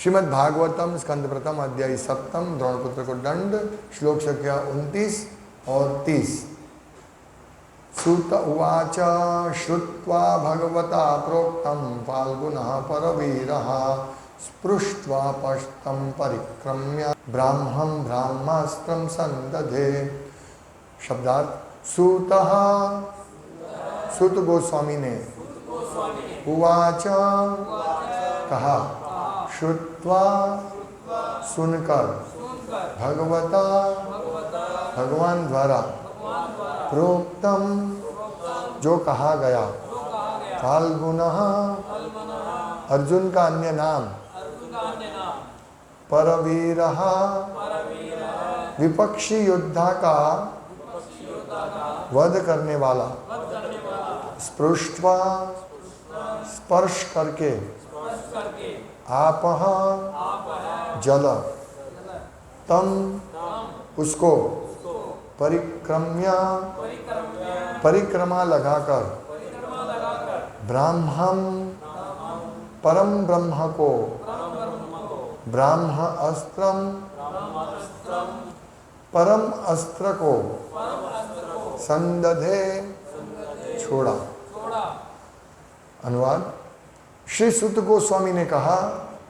श्रीमद् भागवतम स्कंद प्रथम अध्याय 7 द्रोणपुत्र को दंड श्लोक संख्या 29 और 30। सूत उवाच श्रुत्वा भगवता प्रोक्तं फाल्गुनः परवीरः स्पृष्ट्वा पश्तं परिक्रम्य ब्राह्मणास्त्रं संदधे। शब्दार्थ सूतः सूत गोस्वामी ने उवाच कहा श्रुत्वा सुनकर भगवता भगवान द्वारा प्रोक्तम जो कहा गया फाल्गुनः अर्जुन का अन्य नाम परवीरः विपक्षी योद्धा का वध करने वाला स्पृष्ट्वा स्पर्श करके आपह जल तम उसको परिक्रम्य परिक्रमा लगाकर ब्राह्मण परम ब्रह्म को ब्राह्म अस्त्रम परम अस्त्र को संदधे छोड़ा। अनुवाद। श्री सुत गोस्वामी ने कहा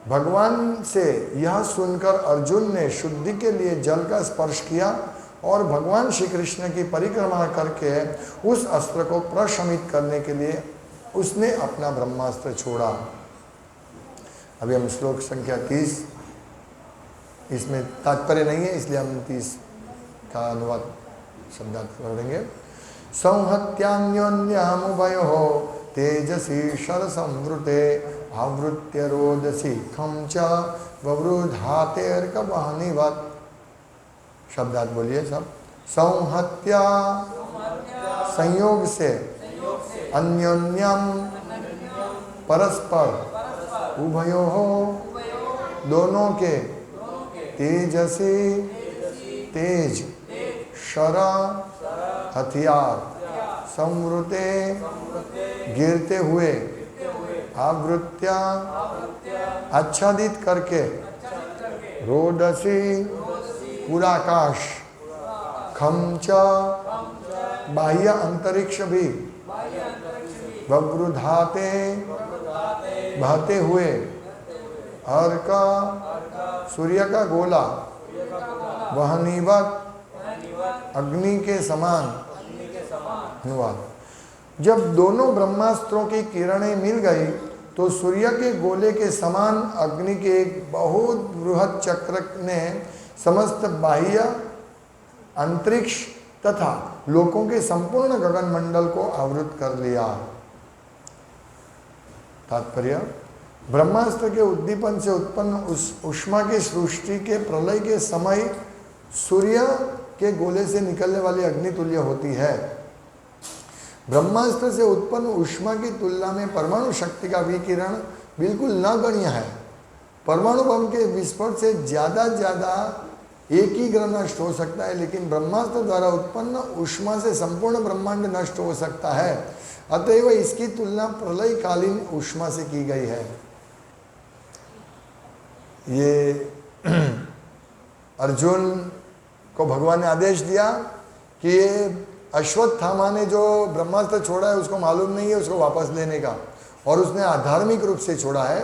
भगवान से यह सुनकर अर्जुन ने शुद्धि के लिए जल का स्पर्श किया और भगवान श्री कृष्ण की परिक्रमा करके उस अस्त्र को प्रशमित करने के लिए उसने अपना ब्रह्मास्त्र छोड़ा। अभी हम श्लोक संख्या 30, इसमें तात्पर्य नहीं है इसलिए हम 30 का अनुवाद शब्दार्थ पढ़ेंगे। संहत्यान्योन्यमुभयोः तेजसी शरसंवृते आवृत्य रोदसी खं च ववृधातेर्कवह्निवत्। शब्दार्थ बोलिए सब। संहत्या संयोग से अन्योन्यम परस्पर उभयोः दोनों के तेजसी तेज शर हथियार संवृते गिरते हुए आवृत्या आच्छादित करके रोदसी पूरा आकाश खंच बाह्य अंतरिक्ष भी ववृधाते बहते हुए अर्क सूर्य का गोला वहनीवत अग्नि के समान। अनुवाद। जब दोनों ब्रह्मास्त्रों की किरणें मिल गई तो सूर्य के गोले के समान अग्नि के एक बहुत बृहद चक्र ने समस्त बाह्य अंतरिक्ष तथा लोकों के संपूर्ण गगन मंडल को आवृत कर लिया। तात्पर्य ब्रह्मास्त्र के उद्दीपन से उत्पन्न उस ऊष्मा की सृष्टि के प्रलय के समय सूर्य के गोले से निकलने वाली अग्नि तुल्य होती है। ब्रह्मास्त्र से उत्पन्न ऊष्मा की तुलना में परमाणु शक्ति का विकिरण बिल्कुल नगण्य है। परमाणु बम के विस्फोट से ज़्यादा एक ही ग्रह नष्ट हो सकता है, लेकिन ब्रह्मास्त्र द्वारा उत्पन्न ऊष्मा से संपूर्ण ब्रह्मांड नष्ट हो सकता है। अतएव इसकी तुलना प्रलयकालीन ऊष्मा से की गई है। ये अर्जुन को भगवान ने आदेश दिया कि ये अश्वत्थामा ने जो ब्रह्मास्त्र छोड़ा है उसको मालूम नहीं है उसको वापस लेने का, और उसने अधार्मिक रूप से छोड़ा है।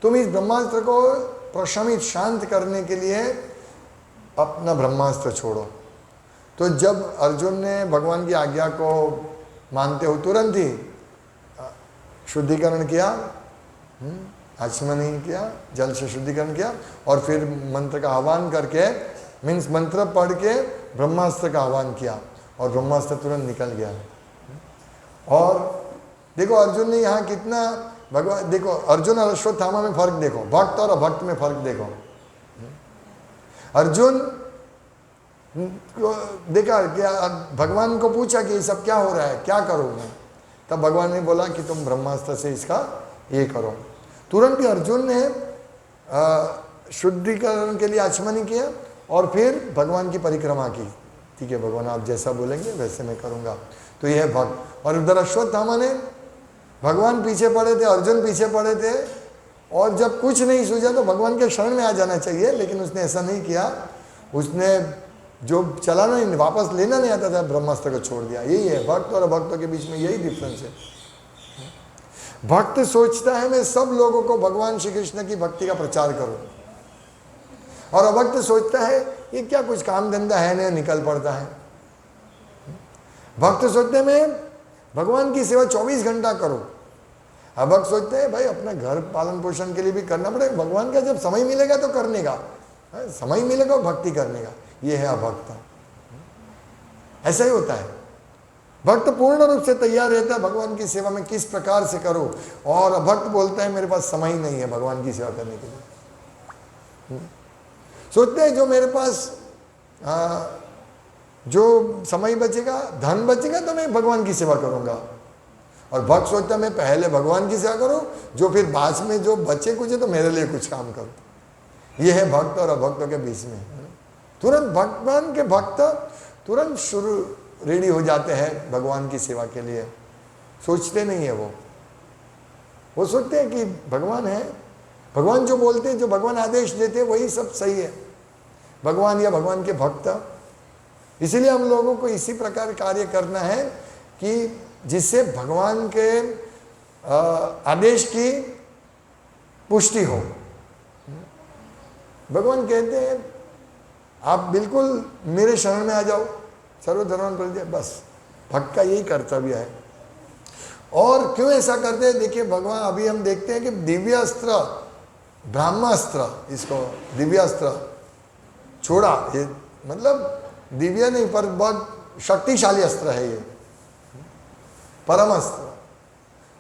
तुम इस ब्रह्मास्त्र को प्रशमित शांत करने के लिए अपना ब्रह्मास्त्र छोड़ो। तो जब अर्जुन ने भगवान की आज्ञा को मानते हो तुरंत ही शुद्धिकरण किया, आचमन किया, जल से शुद्धिकरण किया और फिर मंत्र का आह्वान करके मीन्स मंत्र पढ़ के ब्रह्मास्त्र का आह्वान किया और ब्रह्मास्त्र तुरंत निकल गया। और देखो अर्जुन ने यहाँ कितना भगवान, देखो अर्जुन और अश्वत्थामा में फर्क देखो, भक्त और अभक्त में फर्क देखो। अर्जुन देखा क्या, भगवान को पूछा कि ये सब क्या हो रहा है, क्या करूँ मैं, तब भगवान ने बोला कि तुम ब्रह्मास्त्र से इसका ये करो। तुरंत ही अर्जुन ने शुद्धिकरण के लिए आचमनी किया और फिर भगवान की परिक्रमा की। ठीक है भगवान, आप जैसा बोलेंगे वैसे मैं करूँगा। तो यह है भक्त। और उधर अश्वत्थामा ने, भगवान पीछे पड़े थे, अर्जुन पीछे पड़े थे, और जब कुछ नहीं सूझा तो भगवान के शरण में आ जाना चाहिए, लेकिन उसने ऐसा नहीं किया। उसने जो चलाना नहीं, वापस लेना नहीं आता था, ब्रह्मास्त्र को छोड़ दिया। यही है भक्त और अभक्तों के बीच में, यही डिफरेंस है। भक्त सोचता है मैं सब लोगों को भगवान श्री कृष्ण की भक्ति का प्रचार करूं, और अभक्त सोचता है ये क्या कुछ काम धंधा है नहीं, निकल पड़ता है। भक्त सोचते हैं मैं भगवान की सेवा 24 घंटा करूं। अभक्त सोचते हैं भाई अपना घर पालन पोषण के लिए भी करना पड़ेगा, भगवान का जब समय मिलेगा तो करने का, समय मिलेगा भक्ति करने का। ये है अभक्त। ऐसा ही होता है। भक्त पूर्ण रूप से तैयार रहता है भगवान की सेवा में किस प्रकार से करो, और अभक्त बोलता है मेरे पास समय ही नहीं है भगवान की सेवा करने के लिए। सोचते हैं जो मेरे पास जो समय बचेगा, धन बचेगा तो मैं भगवान की सेवा करूंगा। और भक्त सोचता है मैं पहले भगवान की सेवा करूं, जो फिर बाद में जो बचे कुछ है तो मेरे लिए कुछ काम करूं। यह है भक्त और अभक्तों के बीच में। तुरंत भगवान के भक्त तुरंत शुरू रेडी हो जाते हैं भगवान की सेवा के लिए, सोचते नहीं है वो सोचते हैं कि भगवान है, भगवान जो बोलते हैं, जो भगवान आदेश देते हैं वही सब सही है, भगवान या भगवान के भक्त। इसीलिए हम लोगों को इसी प्रकार कार्य करना है कि जिससे भगवान के आदेश की पुष्टि हो। भगवान कहते हैं आप बिल्कुल मेरे शरण में आ जाओ, सर्वधर्मान् परित्यज्य, बस भक्त का यही कर्तव्य है। और क्यों ऐसा करते हैं, देखिए भगवान, अभी हम देखते हैं कि दिव्यास्त्र, ब्रह्मास्त्र, इसको दिव्यास्त्र छोड़ा, ये मतलब दिव्य नहीं पर बहुत शक्तिशाली अस्त्र है ये, परम अस्त्र।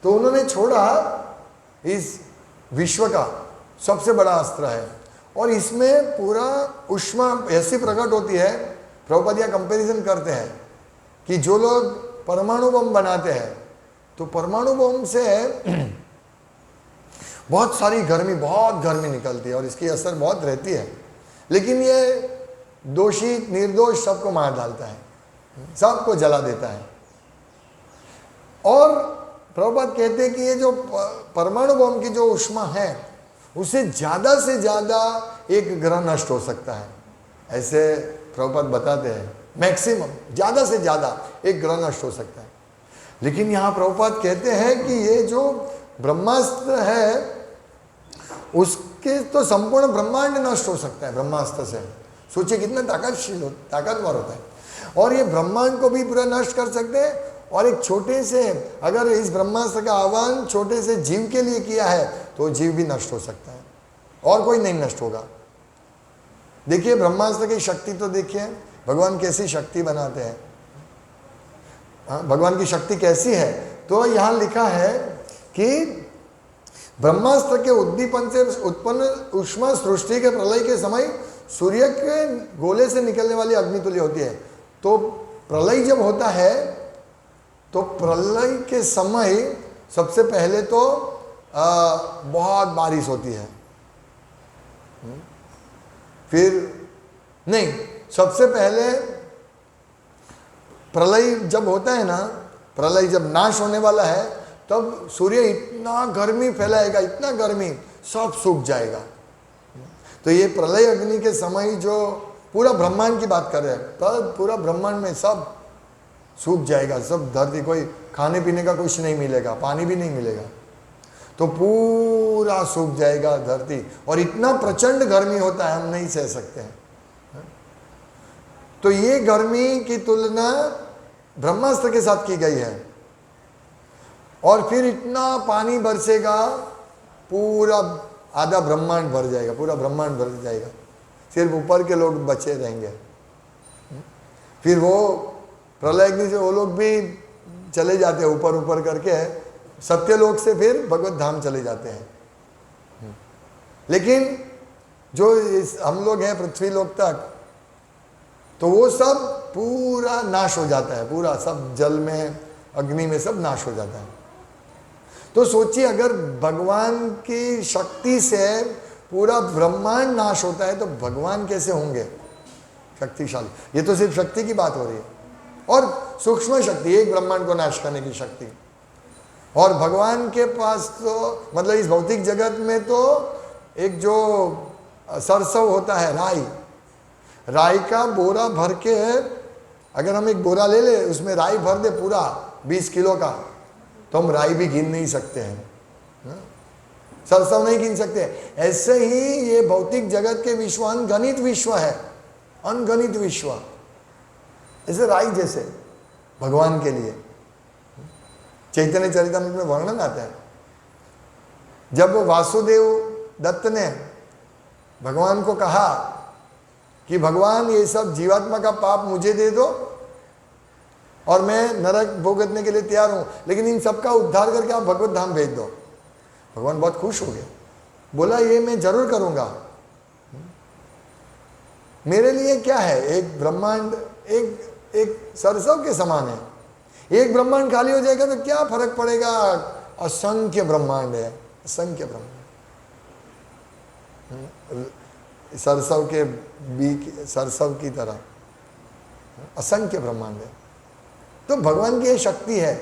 तो उन्होंने छोड़ा, इस विश्व का सबसे बड़ा अस्त्र है, और इसमें पूरा ऊष्मा ऐसी प्रकट होती है। प्रभुपाद यह कंपैरिजन करते हैं कि जो लोग परमाणु बम बनाते हैं, तो परमाणु बम से बहुत सारी गर्मी, बहुत गर्मी निकलती है और इसकी असर बहुत रहती है, लेकिन ये दोषी निर्दोष सबको मार डालता है, सबको जला देता है। और प्रभुपाद कहते हैं कि ये जो परमाणु बम की जो ऊष्मा है, उससे ज़्यादा से ज़्यादा एक ग्रह नष्ट हो सकता है, ऐसे प्रभुपाद बताते हैं। मैक्सिमम, ज़्यादा से ज़्यादा एक ग्रह नष्ट हो सकता है। लेकिन यहाँ प्रभुपाद कहते हैं कि ये जो ब्रह्मास्त्र है, उसके तो संपूर्ण ब्रह्मांड नष्ट हो सकता है ब्रह्मास्त्र से। सोचिए कितना ताकतवर होता है। और ये ब्रह्मांड को भी पूरा नष्ट कर सकते हैं। और एक छोटे से, अगर इस ब्रह्मास्त्र का आह्वान छोटे से जीव के लिए किया है, तो जीव भी नष्ट हो सकता है और कोई नहीं नष्ट होगा। देखिए ब्रह्मास्त्र की शक्ति तो देखिए, भगवान कैसी शक्ति बनाते हैं। हाँ, भगवान की शक्ति कैसी है, तो यहाँ लिखा है कि ब्रह्मास्त्र के उद्दीपन से उत्पन्न ऊष्मा सृष्टि के प्रलय के समय सूर्य के गोले से निकलने वाली अग्नितुल्य होती है। तो प्रलय जब होता है, तो प्रलय के समय सबसे पहले तो बहुत बारिश होती है, फिर नहीं, सबसे पहले प्रलय जब होता है ना, प्रलय जब नाश होने वाला है, तब सूर्य इतना गर्मी फैलाएगा, इतना गर्मी, सब सूख जाएगा। तो ये प्रलय अग्नि के समय जो पूरा ब्रह्मांड की बात कर रहे हैं, तब पूरा ब्रह्मांड में सब सूख जाएगा, सब धरती, कोई खाने पीने का कुछ नहीं मिलेगा, पानी भी नहीं मिलेगा, तो पूरा सूख जाएगा धरती। और इतना प्रचंड गर्मी होता है, हम नहीं सह सकते हैं। तो ये गर्मी की तुलना ब्रह्मास्त्र के साथ की गई है। और फिर इतना पानी बरसेगा, पूरा आधा ब्रह्मांड भर जाएगा, पूरा ब्रह्मांड भर जाएगा, सिर्फ ऊपर के लोग बचे रहेंगे। फिर वो प्रलय अग्नि से वो लोग भी चले जाते हैं, ऊपर ऊपर करके सत्यलोक से फिर भगवत धाम चले जाते हैं। लेकिन जो हम लोग हैं पृथ्वी लोक तक, तो वो सब पूरा नाश हो जाता है, पूरा सब जल में, अग्नि में सब नाश हो जाता है। तो सोचिए अगर भगवान की शक्ति से पूरा ब्रह्मांड नाश होता है, तो भगवान कैसे होंगे शक्तिशाली। ये तो सिर्फ शक्ति की बात हो रही है, और सूक्ष्म शक्ति, एक ब्रह्मांड को नाश करने की शक्ति। और भगवान के पास तो मतलब इस भौतिक जगत में तो एक जो सरसव होता है, राई, राई का बोरा भर के, अगर हम एक बोरा ले ले उसमें राई भर दे पूरा 20 किलो का, तो हम राई भी गिन नहीं सकते हैं, सरसव नहीं गिन सकते। ऐसे ही ये भौतिक जगत के विश्व अनगणित विश्व है, अनगणित विश्व, ऐसे राई जैसे भगवान के लिए। चैतन्य चरितामृत में वर्णन आता है, जब वासुदेव दत्त ने भगवान को कहा कि भगवान ये सब जीवात्मा का पाप मुझे दे दो और मैं नरक भोगतने के लिए तैयार हूं, लेकिन इन सबका उद्धार करके आप भगवत धाम भेज दो। भगवान बहुत खुश हो गए, बोला ये मैं जरूर करूंगा। मेरे लिए क्या है, एक ब्रह्मांड एक सरसव के समान है। एक ब्रह्मांड खाली हो जाएगा तो क्या फर्क पड़ेगा, असंख्य ब्रह्मांड है, असंख्य ब्रह्मांड। सरसव के सरसव की तरह असंख्य ब्रह्मांड है। तो भगवान की ये शक्ति है।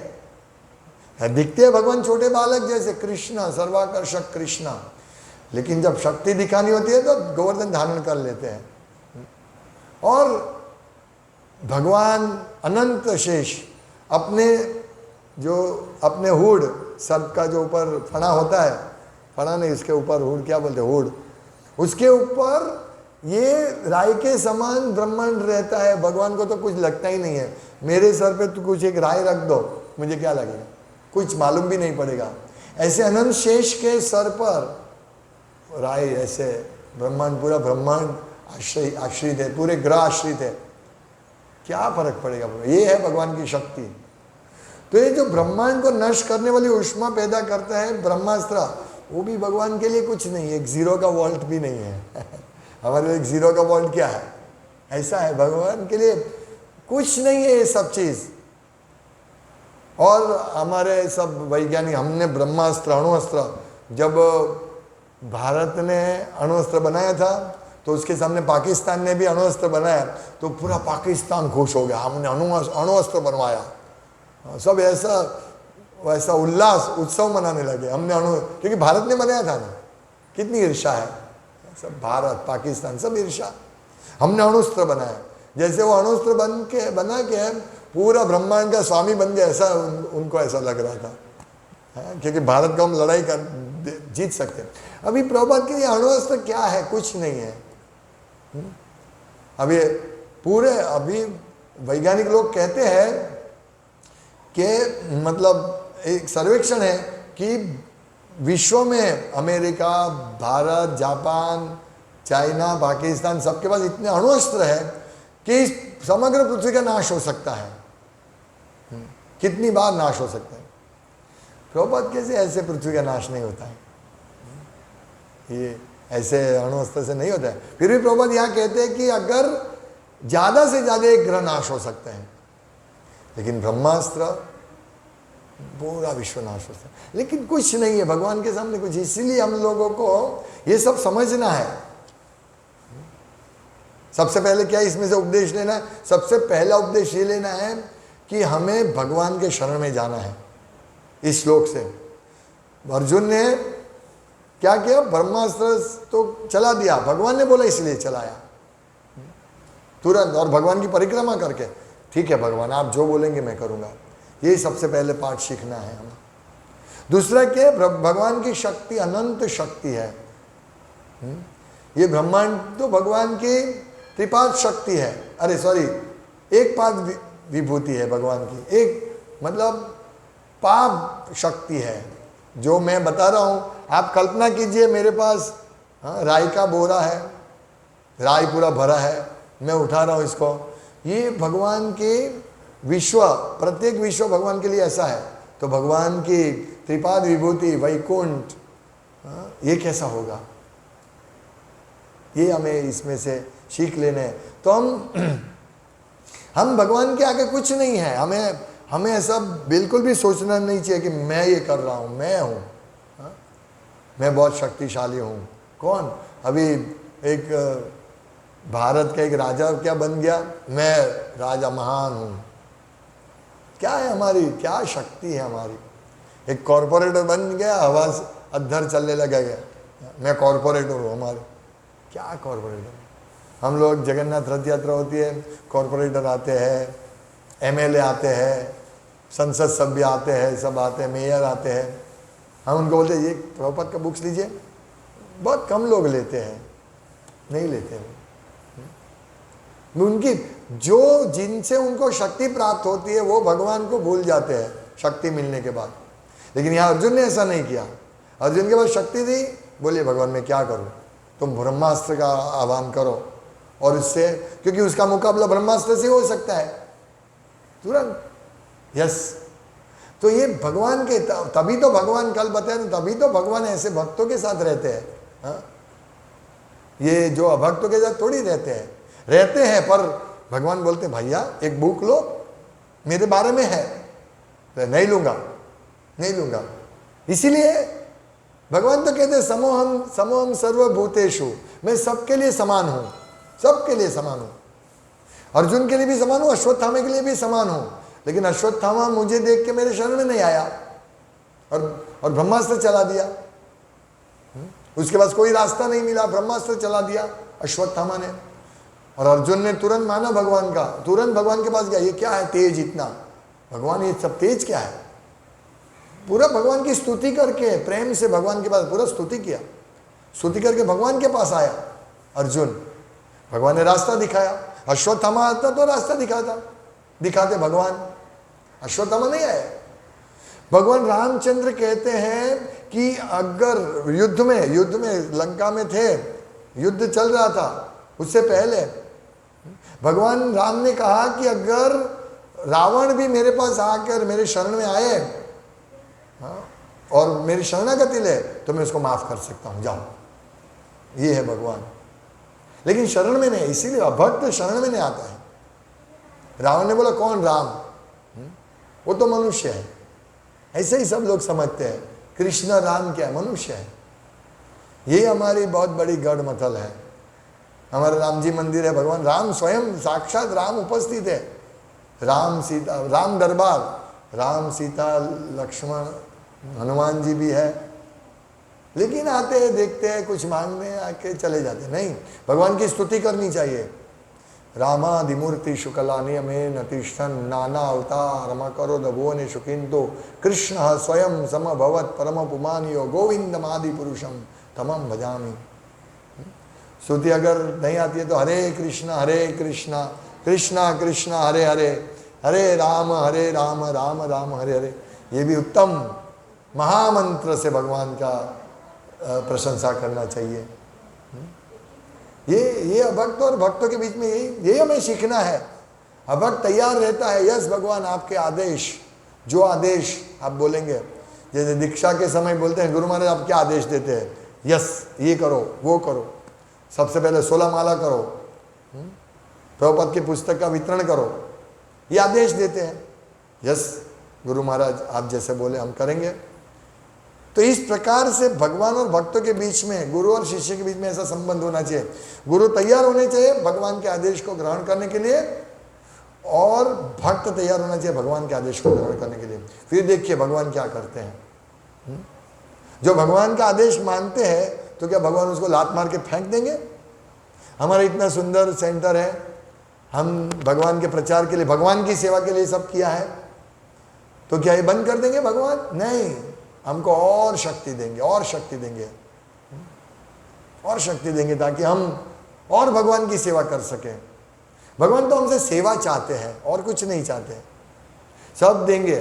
दिखते हैं भगवान छोटे बालक जैसे, कृष्णा सर्वाकर्षक कृष्णा, लेकिन जब शक्ति दिखानी होती है तो गोवर्धन धारण कर लेते हैं। और भगवान अनंत शेष अपने हुड, सर्प का जो ऊपर फना होता है, फना नहीं उसके ऊपर हुड क्या बोलते हैं, हुड, उसके ऊपर ये राय के समान ब्रह्मांड रहता है। भगवान को तो कुछ लगता ही नहीं है, मेरे सर पे तो कुछ एक राय रख दो, मुझे क्या लगेगा, कुछ मालूम भी नहीं पड़ेगा। ऐसे अनंत शेष के सर पर राय, ऐसे ब्रह्मांड, पूरा ब्रह्मांड आश्रित है, पूरे ग्रह आश्रित है, क्या फर्क पड़ेगा। ये है भगवान की शक्ति। तो ये जो ब्रह्मांड को नष्ट करने वाली ऊष्मा पैदा करता है ब्रह्मास्त्र, वो भी भगवान के लिए कुछ नहीं है, एक जीरो का वोल्ट भी नहीं है। हमारे लिए एक जीरो का वोल्ट क्या है, ऐसा है, भगवान के लिए कुछ नहीं है ये सब चीज। और हमारे सब वैज्ञानिक, हमने ब्रह्मास्त्र, अणुअस्त्र, जब भारत ने अणुअस्त्र बनाया था तो उसके सामने पाकिस्तान ने भी अणुअस्त्र बनाया, तो पूरा पाकिस्तान खुश हो गया, हमने अणुअस्त्र बनवाया। सब ऐसा वैसा उल्लास उत्सव मनाने लगे, हमने क्योंकि भारत ने बनाया था ना। कितनी ईर्ष्या है, सब भारत पाकिस्तान सब ईर्ष्या, हमने अणुअस्त्र बनाया। जैसे वो अणुअस्त्र बना के पूरा ब्रह्मांड का स्वामी बन गया, ऐसा उनको ऐसा लग रहा था, क्योंकि भारत को हम लड़ाई कर जीत सकते हैं। अभी प्रभुपाद के लिए अणुअस्त्र क्या है, कुछ नहीं है। अभी अभी वैज्ञानिक लोग कहते हैं कि मतलब एक सर्वेक्षण है कि विश्व में America, Bharat, Japan, China, Pakistan, सबके पास इतने अणुअस्त्र है कि समग्र पृथ्वी का नाश हो सकता है। कितनी बार नाश हो सकता है। प्रभुपाद कैसे, ऐसे पृथ्वी का नाश नहीं होता है, ये ऐसे अणुअस्त्र से नहीं होता है। फिर भी प्रभुपाद यहाँ कहते हैं कि अगर ज्यादा से ज्यादा एक ग्रह नाश हो सकते हैं, लेकिन ब्रह्मास्त्र पूरा विश्व नाश हो सकता है। लेकिन कुछ नहीं है भगवान के सामने कुछ, इसीलिए हम लोगों को ये सब समझना है। सबसे पहले क्या इसमें से उपदेश लेना है, सबसे पहला उपदेश ये लेना है कि हमें भगवान के शरण में जाना है। इस श्लोक से अर्जुन ने क्या किया, ब्रह्मास्त्र तो चला दिया, भगवान ने बोला इसलिए चलाया तुरंत, और भगवान की परिक्रमा करके, ठीक है भगवान आप जो बोलेंगे मैं करूंगा। ये सबसे पहले पाठ सीखना है हमें। दूसरा क्या, भगवान की शक्ति अनंत शक्ति है। ये ब्रह्मांड तो भगवान की त्रिपाद शक्ति है, अरे सॉरी एक पाद विभूति है भगवान की, एक मतलब पाप शक्ति है। जो मैं बता रहा हूं, आप कल्पना कीजिए मेरे पास राई का बोरा है, राई पूरा भरा है, मैं उठा रहा हूं इसको, ये भगवान की विश्व, प्रत्येक विश्व भगवान के लिए ऐसा है। तो भगवान की त्रिपाद विभूति, वैकुंठ, ये कैसा होगा, ये हमें इसमें से सीख लेने। तो हम भगवान के आगे कुछ नहीं है। हमें ऐसा बिल्कुल भी सोचना नहीं चाहिए कि मैं ये कर रहा हूं, मैं हूं, मैं बहुत शक्तिशाली हूं। कौन, अभी एक भारत का एक राजा क्या बन गया, मैं राजा महान हूं। क्या है हमारी, क्या शक्ति है हमारी, एक कॉरपोरेटर बन गया, हवा अद्धर चलने लगा गया, मैं कॉरपोरेटर हूँ। हमारे क्या कॉरपोरेटर, हम लोग जगन्नाथ रथ यात्रा होती है, कॉरपोरेटर आते हैं, एमएलए आते हैं, संसद सभ्य आते हैं, सब आते हैं, मेयर आते हैं। हम उनको बोलते हैं ये प्रभुपाद का बुक्स लीजिए, बहुत कम लोग लेते हैं, नहीं लेते हैं। उनकी जो जिनसे उनको शक्ति प्राप्त होती है वो भगवान को भूल जाते हैं शक्ति मिलने के बाद। लेकिन यहाँ अर्जुन ने ऐसा नहीं किया। अर्जुन के पास शक्ति थी, बोलिए भगवान मैं क्या करूं, तुम ब्रह्मास्त्र का आह्वान करो और इससे, क्योंकि उसका मुकाबला ब्रह्मास्त्र से हो सकता है तुरंत। यस, तो ये भगवान के, तभी तो भगवान कल बताया ना, तभी तो भगवान ऐसे भक्तों के साथ रहते हैं। हाँ? ये जो अभक्तों के साथ थोड़ी रहते हैं पर भगवान बोलते हैं भैया एक बुक लो, मेरे बारे में है, तो नहीं लूंगा। इसीलिए भगवान तो कहते हैं समोहम सर्वभूतेषु, मैं सबके लिए समान हूं, अर्जुन के लिए भी समान हूं, अश्वत्थामा के लिए भी समान हूं। लेकिन अश्वत्थामा मुझे देख के मेरे शरण में नहीं आया और ब्रह्मास्त्र चला दिया। उसके पास कोई रास्ता नहीं मिला, ब्रह्मास्त्र चला दिया अश्वत्थामा ने, और अर्जुन ने तुरंत माना भगवान का, तुरंत भगवान के पास गया। ये क्या है तेज इतना, भगवान ये सब तेज क्या है, पूरा भगवान की स्तुति करके प्रेम से भगवान के पास पूरा स्तुति किया, स्तुति करके भगवान के पास आया अर्जुन। भगवान ने रास्ता दिखाया, अश्वत्थामा आता तो रास्ता दिखाते भगवान, अश्वत्थामा नहीं आया। भगवान रामचंद्र कहते हैं कि अगर युद्ध में लंका में थे, युद्ध चल रहा था, उससे पहले भगवान राम ने कहा कि अगर रावण भी मेरे पास आकर मेरे शरण में आए और मेरी शरणागति ले तो मैं उसको माफ कर सकता हूं, जाओ। ये है भगवान। लेकिन शरण में नहीं, इसीलिए अभक्त शरण में नहीं आता है। रावण ने बोला कौन राम, वो तो मनुष्य है। ऐसे ही सब लोग समझते हैं कृष्ण राम क्या है, मनुष्य है। ये हमारी बहुत बड़ी गढ़ मथल है। हमारे राम जी मंदिर है, भगवान राम स्वयं साक्षात राम उपस्थित है, राम सीता, राम दरबार, राम सीता लक्ष्मण हनुमान जी भी है। लेकिन आते हैं, देखते हैं, कुछ मांगने आके चले जाते। नहीं, भगवान की स्तुति करनी चाहिए। रामादिमूर्ति शुक्लानि में नतिष्ठन नाना अवतार करो दभुवनेषु किंतु कृष्ण स्वयं समभवत परम पुमानियो गोविंदमादि पुरुषम तमम भजामि। स्तुति अगर नहीं आती है तो हरे कृष्णा कृष्णा कृष्णा हरे हरे, हरे राम राम राम हरे हरे। ये भी उत्तम महामंत्र से भगवान का प्रशंसा करना चाहिए। ये अभक्त और भक्तों के बीच में यही हमें सीखना है। अभक्त तैयार रहता है, यस भगवान आपके आदेश, जो आदेश आप बोलेंगे, जैसे दीक्षा के समय बोलते हैं गुरु महाराज आप क्या आदेश देते हैं, यस ये करो वो करो, सबसे पहले 16 माला करो, प्रभुपाद की पुस्तक का वितरण करो, ये आदेश देते हैं। यस गुरु महाराज आप जैसे बोले हम करेंगे। तो इस प्रकार से भगवान और भक्तों के बीच में, गुरु और शिष्य के बीच में ऐसा संबंध होना चाहिए। गुरु तैयार होने चाहिए भगवान के आदेश को ग्रहण करने के लिए, और भक्त तैयार होना चाहिए भगवान के आदेश को ग्रहण करने के लिए। फिर देखिए भगवान क्या करते हैं। जो भगवान का आदेश मानते हैं तो क्या भगवान उसको लात मार के फेंक देंगे? हमारा इतना सुंदर सेंटर है, हम भगवान के प्रचार के लिए, भगवान की सेवा के लिए सब किया है, तो क्या ये बंद कर देंगे भगवान? नहीं, हमको और शक्ति देंगे, और शक्ति देंगे, और शक्ति देंगे ताकि हम और भगवान की सेवा कर सकें। भगवान तो हमसे सेवा चाहते हैं और कुछ नहीं चाहते। सब देंगे,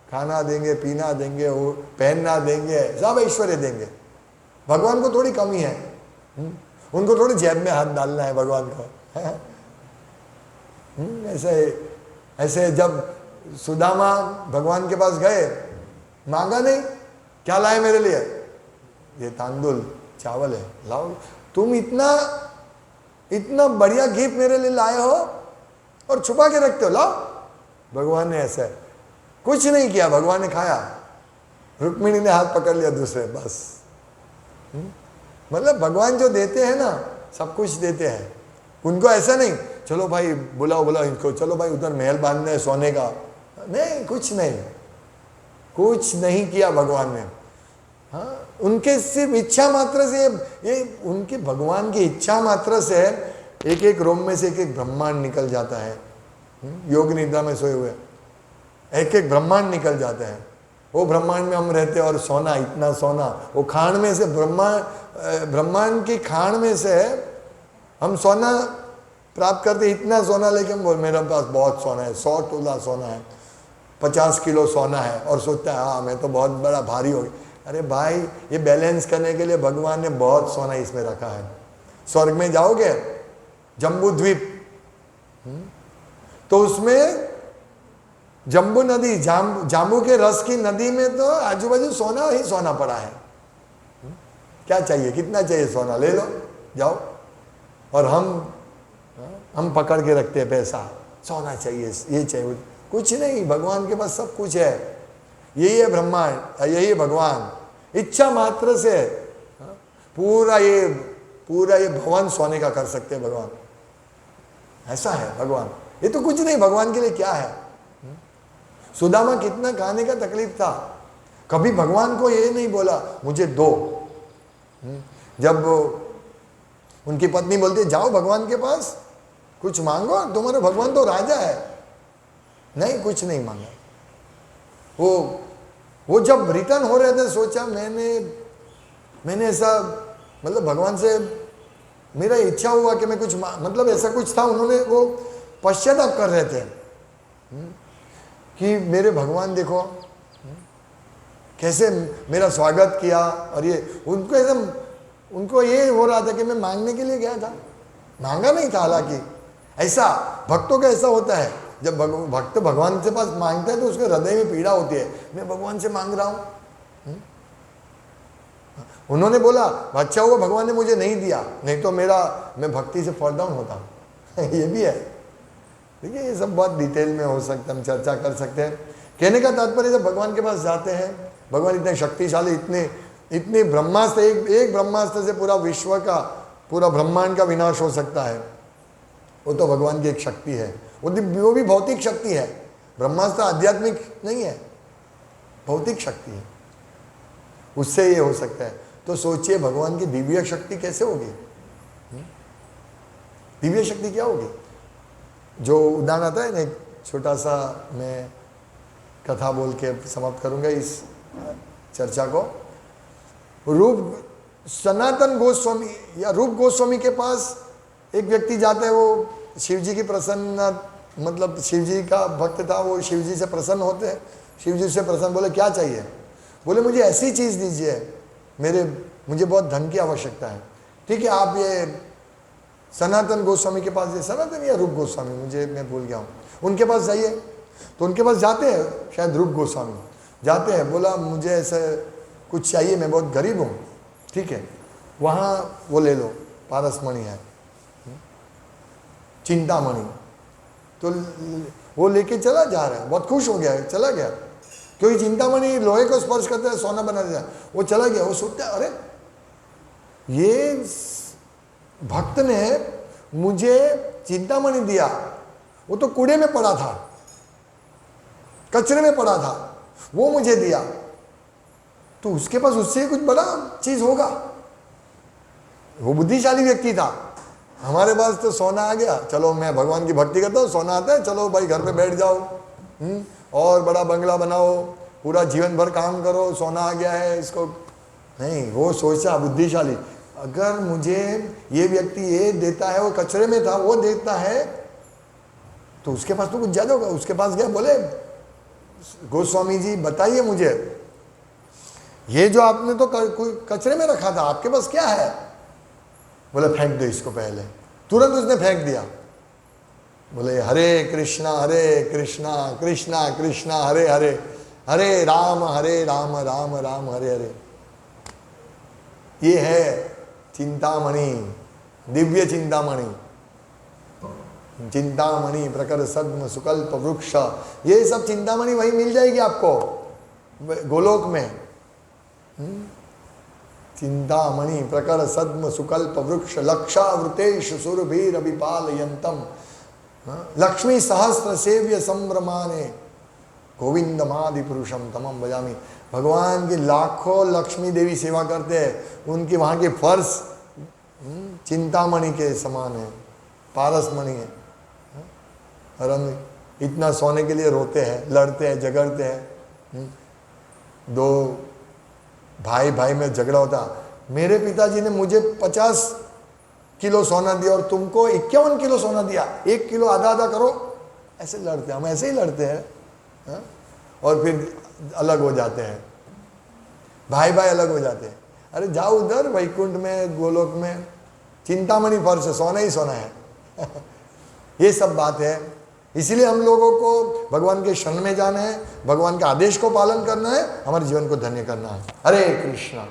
खाना देंगे, पीना देंगे, वो पहनना देंगे, सब ऐश्वर्य देंगे। भगवान को थोड़ी कमी है, उनको थोड़ी जेब में हाथ डालना है भगवान को। ऐसे जब सुदामा भगवान के पास गए, मांगा नहीं, क्या लाए मेरे लिए? ये तांदुल चावल है, लाओ। तुम इतना बढ़िया गिफ्ट मेरे लिए लाए हो और छुपा के रखते हो, लाओ। भगवान ने ऐसा कुछ नहीं किया, भगवान ने खाया। रुक्मिणी ने हाथ पकड़ लिया दूसरे, बस। मतलब भगवान जो देते हैं ना, सब कुछ देते हैं। उनको ऐसा नहीं चलो भाई बुलाओ इनको, चलो भाई उधर महल बांधना है सोने का, नहीं, कुछ नहीं। कुछ नहीं किया भगवान ने। हाँ, उनके सिर्फ इच्छा मात्र से, ये उनकी भगवान की इच्छा मात्र से एक एक रोम में से एक एक ब्रह्मांड निकल जाता है। योग निद्रा में सोए हुए एक एक ब्रह्मांड निकल जाते हैं। वो ब्रह्मांड में हम रहते हैं और सोना, इतना सोना, वो खान में से ब्रह्मांड की खान में से हम सोना प्राप्त करते, इतना सोना लेके हम बोल मेरे पास बहुत सोना है, 100 तोला सोना है, 50 किलो सोना है, और सोचता है हाँ मैं तो बहुत बड़ा भारी हो गया। अरे भाई, ये बैलेंस करने के लिए भगवान ने बहुत सोना इसमें रखा है। स्वर्ग में जाओगे, जम्बू द्वीप, तो उसमें जम्बू नदी, जाम्बू के रस की नदी में तो आजू बाजू सोना ही सोना पड़ा है। क्या चाहिए, कितना चाहिए सोना, ले लो जाओ। और हम पकड़ के रखते हैं पैसा, सोना चाहिए, ये चाहिए, कुछ नहीं, भगवान के पास सब कुछ है। यही है ब्रह्मांड, यही है भगवान। इच्छा मात्र से पूरा ये भवन सोने का कर सकते हैं भगवान। ऐसा है भगवान। ये तो कुछ नहीं, भगवान के लिए क्या है। सुदामा कितना खाने का तकलीफ था, कभी भगवान को ये नहीं बोला मुझे दो। जब उनकी पत्नी बोलती जाओ भगवान के पास कुछ मांगो, तुम्हारा भगवान तो राजा है, नहीं कुछ नहीं मांगा। वो जब रिटर्न हो रहे थे, सोचा मैंने ऐसा, मतलब भगवान से मेरा इच्छा हुआ कि मैं कुछ मतलब ऐसा कुछ था, उन्होंने वो पश्चाताप कर रहे थे कि मेरे भगवान देखो कैसे मेरा स्वागत किया। और ये उनको ये हो रहा था कि मैं मांगने के लिए गया था, मांगा नहीं था। हालांकि ऐसा भक्तों का ऐसा होता है, जब भक्त भगवान से पास मांगता है तो उसके हृदय में पीड़ा होती है, मैं भगवान से मांग रहा हूं। उन्होंने बोला अच्छा हुआ भगवान ने मुझे नहीं दिया, नहीं तो मैं भक्ति से फॉल डाउन होता हूं। ये भी है। देखिए ये सब बहुत डिटेल में हो सकता है, हम चर्चा कर सकते हैं। कहने का तात्पर्य जब भगवान के पास जाते हैं, भगवान इतने शक्तिशाली, इतने ब्रह्मास्त्र, एक ब्रह्मास्त्र से पूरा विश्व का, पूरा ब्रह्मांड का विनाश हो सकता है। वो तो भगवान की एक शक्ति है, वो भी भौतिक शक्ति है। ब्रह्मास्त्र आध्यात्मिक नहीं है, भौतिक शक्ति है, उससे ये हो सकता है। तो सोचिए भगवान की दिव्य शक्ति कैसे होगी। दिव्य शक्ति क्या होगी। जो उदाहरण आता है ना, एक छोटा सा मैं कथा बोल के समाप्त करूंगा इस चर्चा को। सनातन गोस्वामी या रूप गोस्वामी के पास एक व्यक्ति जाता है, वो शिव जी की प्रसन्न, मतलब शिव जी का भक्त था, वो शिव जी से प्रसन्न होते हैं। शिव जी से प्रसन्न, बोले क्या चाहिए, बोले मुझे ऐसी चीज़ दीजिए, मुझे बहुत धन की आवश्यकता है। ठीक है, आप ये सनातन गोस्वामी के पास, सनातन या रूप गोस्वामी, मैं भूल गया हूँ, उनके पास जाइए। तो उनके पास जाते हैं, शायद रूप गोस्वामी जाते हैं, बोला मुझे ऐसे कुछ चाहिए, मैं बहुत गरीब हूँ। ठीक है, वहाँ वो ले लो, पारसमणि है, चिंतामणि। तो वो लेके चला जा रहा है, बहुत खुश हो गया, चला गया, क्योंकि चिंतामणि लोहे को स्पर्श करते हैं सोना बना देता है। वो चला गया, वो सोचता है अरे ये भक्त ने मुझे चिंतामणि दिया, वो तो कूड़े में पड़ा था, कचरे में पड़ा था, वो मुझे दिया, तो उसके पास उससे कुछ बड़ा चीज होगा। वो बुद्धिशाली व्यक्ति था। हमारे पास तो सोना आ गया, चलो मैं भगवान की भक्ति करता हूँ, सोना आता है, चलो भाई घर पे बैठ जाओ, और बड़ा बंगला बनाओ, पूरा जीवन भर काम करो, सोना आ गया है इसको। नहीं, वो सोचा बुद्धिशाली, अगर मुझे ये व्यक्ति ये देता है, वो कचरे में था, वो देता है, तो उसके पास तो कुछ ज्यादा होगा। उसके पास गया, बोले गोस्वामी जी बताइए मुझे, ये जो आपने तो कचरे में रखा था, आपके पास क्या है। बोले फेंक दो इसको पहले। तुरंत उसने फेंक दिया। बोले हरे कृष्णा कृष्णा कृष्णा हरे हरे, हरे राम राम राम हरे हरे। ये है चिंतामणि, दिव्य चिंतामणि, चिंतामणि प्रकर सद्म सुकल्प वृक्ष, ये सब चिंतामणि वही मिल जाएगी आपको गोलोक में। चिंतामणि प्रकर सद्म सुकल्प वृक्ष लक्षावृतेश सुरभीर विपालयंतम, लक्ष्मी सहस्र सेव्य संभ्रमाने, गोविंदमादि पुरुषम तमम भजामि। भगवान की लाखों लक्ष्मी देवी सेवा करते हैं, उनकी वहाँ के फर्श चिंतामणि के समान है, पारसमणि है। और हम इतना सोने के लिए रोते हैं, लड़ते हैं, झगड़ते हैं। दो भाई भाई में झगड़ा होता, मेरे पिताजी ने मुझे 50 किलो सोना दिया और तुमको 51 किलो सोना दिया, 1 किलो आधा आधा करो, ऐसे लड़ते हैं हम, ऐसे ही लड़ते हैं। हा? और फिर अलग हो जाते हैं, भाई भाई अलग हो जाते हैं। अरे जाओ उधर वैकुंठ में, गोलोक में चिंतामणि फर्श है, सोना ही सोना है। ये सब बात है। इसलिए हम लोगों को भगवान के शरण में जाना है, भगवान के आदेश को पालन करना है, हमारे जीवन को धन्य करना है। हरे कृष्णा।